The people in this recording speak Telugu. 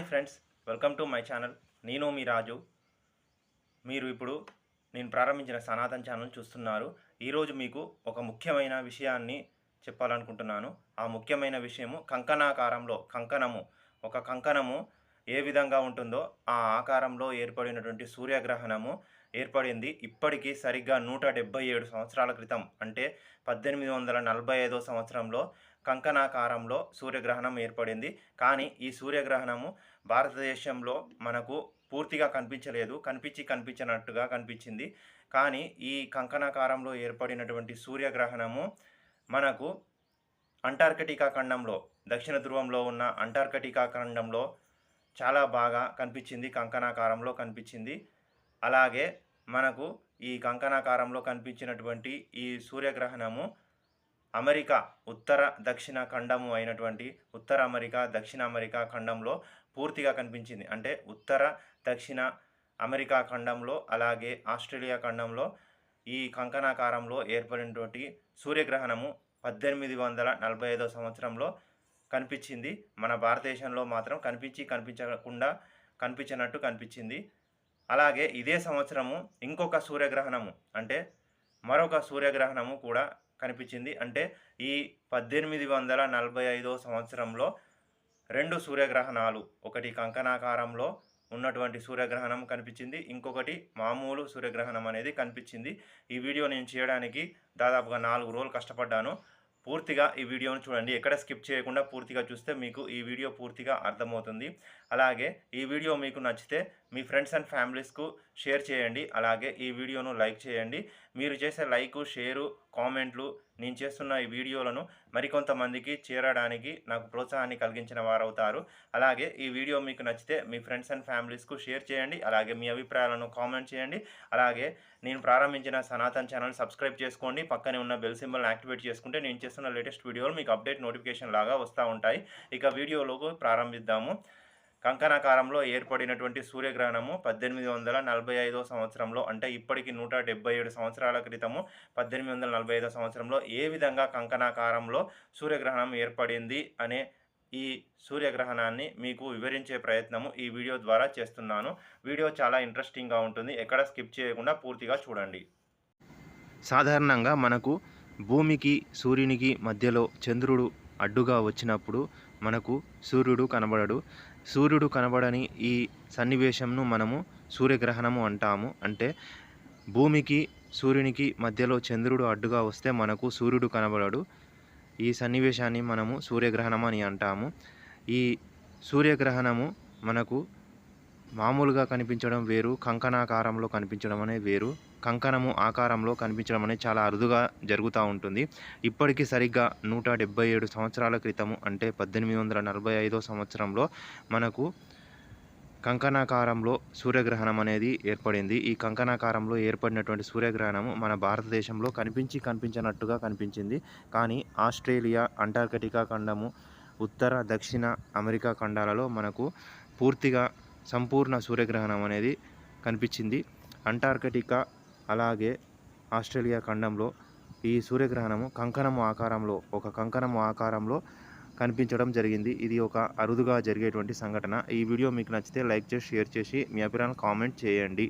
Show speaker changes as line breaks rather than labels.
Hi friends, welcome to my channel. నేను మీ రాజు. మీరు ఇప్పుడు నేను ప్రారంభించిన సనాతన్ ఛానల్ చూస్తున్నారు. ఈరోజు మీకు ఒక ముఖ్యమైన విషయాన్ని చెప్పాలనుకుంటున్నాను. ఆ ముఖ్యమైన విషయము కంకణాకారంలో ఒక కంకణము ఏ విధంగా ఉంటుందో ఆ ఆకారంలో ఏర్పడినటువంటి సూర్యగ్రహణము ఏర్పడింది. ఇప్పటికీ సరిగ్గా 177 సంవత్సరాల క్రితం, అంటే 1845 సంవత్సరంలో కంకణాకారంలో సూర్యగ్రహణం ఏర్పడింది. కానీ ఈ సూర్యగ్రహణము భారతదేశంలో మనకు పూర్తిగా కనిపించలేదు, కనిపించినట్టుగా కనిపించింది. కానీ ఈ కంకణాకారంలో ఏర్పడినటువంటి సూర్యగ్రహణము మనకు అంటార్కిటికా ఖండంలో, దక్షిణ ధ్రువంలో ఉన్న అంటార్కిటికా ఖండంలో చాలా బాగా కనిపించింది, కంకణాకారంలో కనిపించింది. అలాగే మనకు ఈ కంకణాకారంలో కనిపించినటువంటి ఈ సూర్యగ్రహణము అమెరికా ఉత్తర దక్షిణ ఖండము అయినటువంటి ఉత్తర అమెరికా, దక్షిణ అమెరికా ఖండంలో పూర్తిగా కనిపించింది. అంటే ఉత్తర దక్షిణ అమెరికా ఖండంలో, అలాగే ఆస్ట్రేలియా ఖండంలో ఈ కంకణాకారంలో ఏర్పడినటువంటి సూర్యగ్రహణము 1845 సంవత్సరంలో కనిపించింది. మన భారతదేశంలో మాత్రం కనిపించినట్టు కనిపించింది. అలాగే ఇదే సంవత్సరము ఇంకొక సూర్యగ్రహణము, అంటే మరొక సూర్యగ్రహణము కూడా కనిపించింది. అంటే ఈ 1845 సంవత్సరంలో 2 సూర్యగ్రహణాలు, ఒకటి కంకణాకారంలో ఉన్నటువంటి సూర్యగ్రహణం కనిపించింది, ఇంకొకటి మామూలు సూర్యగ్రహణం అనేది కనిపించింది. ఈ వీడియో నేను చేయడానికి దాదాపుగా 4 రోజులు కష్టపడ్డాను. పూర్తిగా ఈ వీడియోను చూడండి, ఎక్కడ స్కిప్ చేయకుండా పూర్తిగా చూస్తే మీకు ఈ వీడియో పూర్తిగా అర్థమవుతుంది. అలాగే ఈ వీడియో మీకు నచ్చితే మీ ఫ్రెండ్స్ అండ్ ఫ్యామిలీస్కు షేర్ చేయండి. అలాగే ఈ వీడియోను లైక్ చేయండి. మీరు చేసే లైకు, షేరు, కామెంట్లు నేను చేస్తున్న ఈ వీడియోలను మరికొంతమందికి చేరడానికి నాకు ప్రోత్సాహాన్ని కలిగించిన వారవుతారు. అలాగే ఈ వీడియో మీకు నచ్చితే మీ ఫ్రెండ్స్ అండ్ ఫ్యామిలీస్కు షేర్ చేయండి. అలాగే మీ అభిప్రాయాలను కామెంట్ చేయండి. అలాగే నేను ప్రారంభించిన సనాతన్ ఛానల్ సబ్స్క్రైబ్ చేసుకోండి. పక్కనే ఉన్న బెల్ సింబల్ని యాక్టివేట్ చేసుకుంటే నేను చేస్తున్న లేటెస్ట్ వీడియోలు మీకు అప్డేట్ నోటిఫికేషన్ లాగా వస్తూ ఉంటాయి. ఇక వీడియోలోకి ప్రారంభిద్దాము. కంకణాకారంలో ఏర్పడినటువంటి సూర్యగ్రహణము 1845 సంవత్సరంలో, అంటే ఇప్పటికి 177 సంవత్సరాల క్రితము 1845 సంవత్సరంలో ఏ విధంగా కంకణాకారంలో సూర్యగ్రహణం ఏర్పడింది అనే ఈ సూర్యగ్రహణాన్ని మీకు వివరించే ప్రయత్నము ఈ వీడియో ద్వారా చేస్తున్నాను. వీడియో చాలా ఇంట్రెస్టింగ్గా ఉంటుంది, ఎక్కడ స్కిప్ చేయకుండా పూర్తిగా చూడండి. సాధారణంగా మనకు భూమికి సూర్యునికి మధ్యలో చంద్రుడు అడ్డుగా వచ్చినప్పుడు మనకు సూర్యుడు కనబడడు. సూర్యుడు కనబడని ఈ సన్నివేశంను మనము సూర్యగ్రహణము అంటాము. అంటే భూమికి సూర్యునికి మధ్యలో చంద్రుడు అడ్డుగా వస్తే మనకు సూర్యుడు కనబడడు. ఈ సన్నివేశాన్ని మనము సూర్యగ్రహణం అని అంటాము. ఈ సూర్యగ్రహణము మనకు మామూలుగా కనిపించడం వేరు, కంకణాకారంలో కనిపించడం అనేది వేరు. కంకణము ఆకారంలో కనిపించడం అనేది చాలా అరుదుగా జరుగుతూ ఉంటుంది. ఇప్పటికీ సరిగ్గా 177 సంవత్సరాల క్రితము, అంటే 1845 సంవత్సరంలో మనకు కంకణాకారంలో సూర్యగ్రహణం అనేది ఏర్పడింది. ఈ కంకణాకారంలో ఏర్పడినటువంటి సూర్యగ్రహణము మన భారతదేశంలో కనిపించినట్టుగా కనిపించింది. కానీ ఆస్ట్రేలియా, అంటార్కిటికా ఖండము, ఉత్తర దక్షిణ అమెరికా ఖండాలలో మనకు పూర్తిగా సంపూర్ణ సూర్యగ్రహణం అనేది కనిపించింది. అంటార్కిటికా అలాగే ఆస్ట్రేలియా ఖండంలో ఈ సూర్యగ్రహణము కంకణము ఆకారంలో కనిపించడం జరిగింది. ఇది ఒక అరుదుగా జరిగేటువంటి సంఘటన. ఈ వీడియో మీకు నచ్చితే లైక్ చేసి, షేర్ చేసి మీ అభిప్రాయాలను కామెంట్ చేయండి.